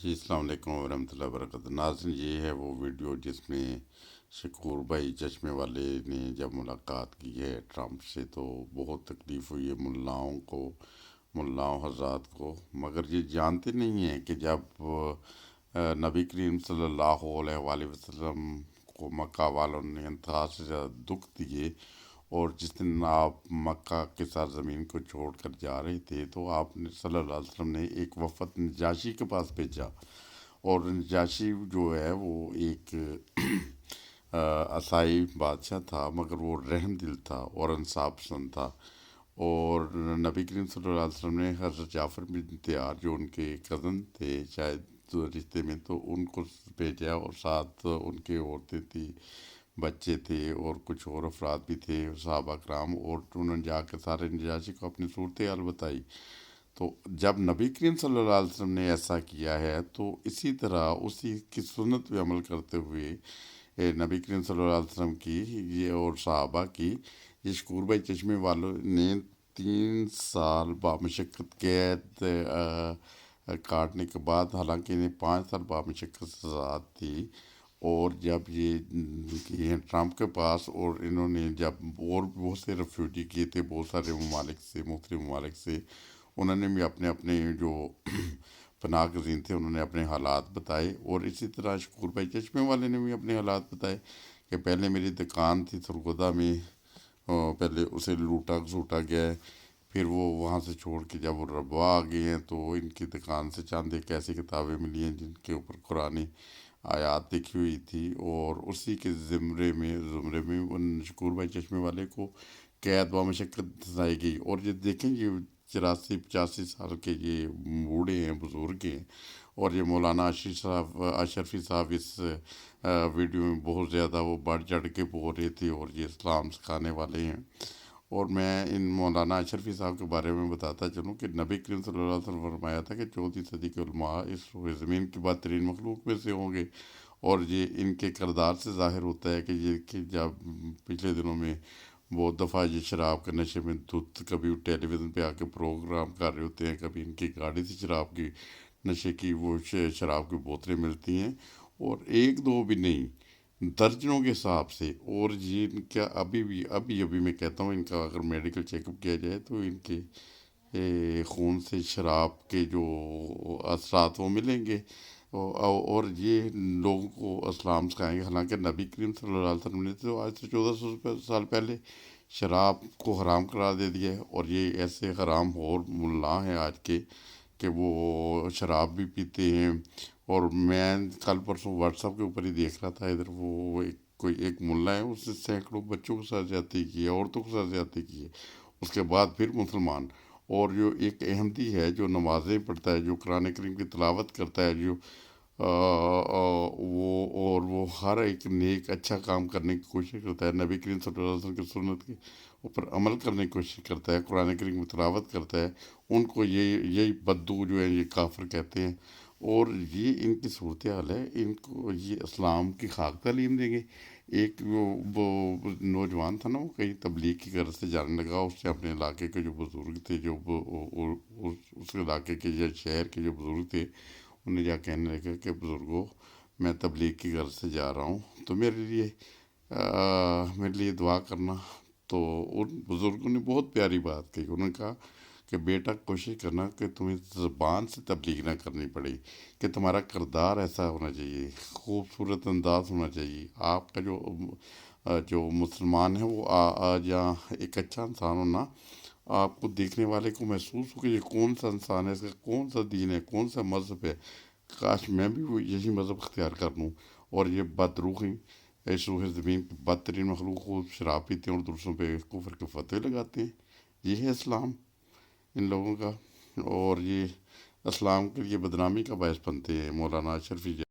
جی السلام علیکم ورحمۃ اللہ وبرکاتہ ناظرین، یہ ہے وہ ویڈیو جس میں شکور بھائی چشمے والے نے جب ملاقات کی ہے ٹرمپ سے تو بہت تکلیف ہوئی ہے ملاؤں حضرات کو، مگر یہ جانتے نہیں ہیں کہ جب نبی کریم صلی اللہ علیہ وآلہ وسلم کو مکہ والوں نے انتہا سے زیادہ دکھ دیے، اور جس دن آپ مکہ کے سرزمین کو چھوڑ کر جا رہے تھے تو آپ نے صلی اللہ علیہ وسلم نے ایک وفد نجاشی کے پاس بھیجا، اور نجاشی جو ہے وہ ایک عیسائی بادشاہ تھا، مگر وہ رحم دل تھا اور انصاف پسند تھا، اور نبی کریم صلی اللہ علیہ وسلم نے حضرت جعفر بن طیار جو ان کے کزن تھے شاید تو رشتے میں، تو ان کو بھیجا، اور ساتھ ان کے عورتیں تھیں، بچے تھے اور کچھ اور افراد بھی تھے صحابہ کرام، اور انہوں نے جا کے سارے نجاشی کو اپنی صورتحال بتائی۔ تو جب نبی کریم صلی اللہ علیہ وسلم نے ایسا کیا ہے تو اسی طرح اسی کی سنت پہ عمل کرتے ہوئے نبی کریم صلی اللہ علیہ وسلم کی یہ اور صحابہ کی یہ شکور بھائی چشمے والوں نے 3 سال بامشقت قید کاٹنے کے بعد، حالانکہ انہیں 5 سال بامشقت سزا تھی، اور جب یہ ٹرمپ کے پاس، اور انہوں نے جب اور بہت سے ریفیوجی کیے تھے بہت سارے ممالک سے، مختلف ممالک سے، انہوں نے بھی اپنے اپنے جو پناہ گزین تھے انہوں نے اپنے حالات بتائے، اور اسی طرح شکور بھائی چشمے والے نے بھی اپنے حالات بتائے کہ پہلے میری دکان تھی سرگودا میں، پہلے اسے لوٹا گھسوٹا گیا ہے، پھر وہ وہاں سے چھوڑ کے جب وہ ربوا آ گئے ہیں تو ان کی دکان سے چند ایک ایسی کتابیں ملی ہیں جن کے اوپر قرآن آیات لکھی ہوئی تھی، اور اسی کے زمرے میں ان شکور بھائی چشمے والے کو قید بامشقت سزائی گئی۔ اور یہ دیکھیں یہ 84-85 سال کے یہ بوڑھے ہیں، بزرگ ہیں، اور یہ مولانا اشرفی صاحب اس ویڈیو میں بہت زیادہ وہ بڑھ چڑھ کے بول رہے تھے، اور یہ اسلام سکھانے والے ہیں۔ اور میں ان مولانا اشرفی صاحب کے بارے میں بتاتا چلوں کہ نبی کریم صلی اللہ علیہ وسلم نے فرمایا تھا کہ 14ویں صدی کے علماء اس روئے زمین کی بدترین مخلوق میں سے ہوں گے، اور یہ ان کے کردار سے ظاہر ہوتا ہے کہ جب پچھلے دنوں میں بہت دفعہ یہ شراب کے نشے میں دھت، کبھی ٹیلی ویژن پہ آ کے پروگرام کر رہے ہوتے ہیں، کبھی ان کی گاڑی سے شراب کی نشے کی وہ شراب کی بوتلیں ملتی ہیں، اور ایک دو بھی نہیں، درجنوں کے حساب سے، اور یہ ان کا ابھی میں کہتا ہوں ان کا اگر میڈیکل چیک اپ کیا جائے تو ان کے خون سے شراب کے جو اثرات وہ ملیں گے، اور یہ لوگوں کو اسلام سکھائیں گے۔ حالانکہ نبی کریم صلی اللہ علیہ وسلم نے تو آج سے 1400 سال پہلے شراب کو حرام قرار دے دیا ہے، اور یہ ایسے حرام اور ملا ہیں آج کے کہ وہ شراب بھی پیتے ہیں۔ اور میں کل پرسوں واٹس ایپ کے اوپر ہی دیکھ رہا تھا، ادھر وہ کوئی ایک ملا ہے، اس سے سینکڑوں بچوں کے ساتھ زیادتی کی ہے، عورتوں کے ساتھ زیادتی کی ہے، اس کے بعد پھر مسلمان، اور جو ایک احمدی ہے جو نمازیں پڑھتا ہے، جو قرآن کریم کی تلاوت کرتا ہے، جو وہ ہر ایک نیک اچھا کام کرنے کی کوشش کرتا ہے، نبی کریم صلی اللہ علیہ وسلم کی سنت کے اوپر عمل کرنے کی کوشش کرتا ہے، قرآن کریم کی تلاوت کرتا ہے، ان کو یہی بدو جو ہے یہ کافر کہتے ہیں۔ اور یہ ان کی صورتحال ہے، ان کو یہ اسلام کی خاک تعلیم دیں گے۔ ایک وہ نوجوان تھا نا، وہ کہیں تبلیغ کی غرض سے جانے لگا، اس سے اپنے علاقے کے جو بزرگ تھے، جو اس علاقے کے یا شہر کے جو بزرگ تھے، انہیں جا کہنے لگا کہ بزرگوں میں تبلیغ کی غرض سے جا رہا ہوں تو میرے لیے دعا کرنا۔ تو ان بزرگوں نے بہت پیاری بات کہی، انہوں نے کہا کہ بیٹا کوشش کرنا کہ تمہیں زبان سے تبلیغ نہ کرنی پڑے، کہ تمہارا کردار ایسا ہونا چاہیے، خوبصورت انداز ہونا چاہیے، آپ کا جو مسلمان ہے وہ آج یہاں ایک اچھا انسان ہونا، آپ کو دیکھنے والے کو محسوس ہو کہ یہ کون سا انسان ہے، اس کا کون سا دین ہے، کون سا مذہب ہے، کاش میں بھی وہ یہی مذہب اختیار کر لوں۔ اور یہ بدروحی اس روح زمین کی بدترین مخلوق کو شراب پیتے ہیں اور دوسروں پہ کفر کے فتوے لگاتے ہیں، یہ ہے اسلام ان لوگوں کا، اور یہ اسلام کے لیے بدنامی کا باعث بنتے ہیں۔ مولانا اشرفی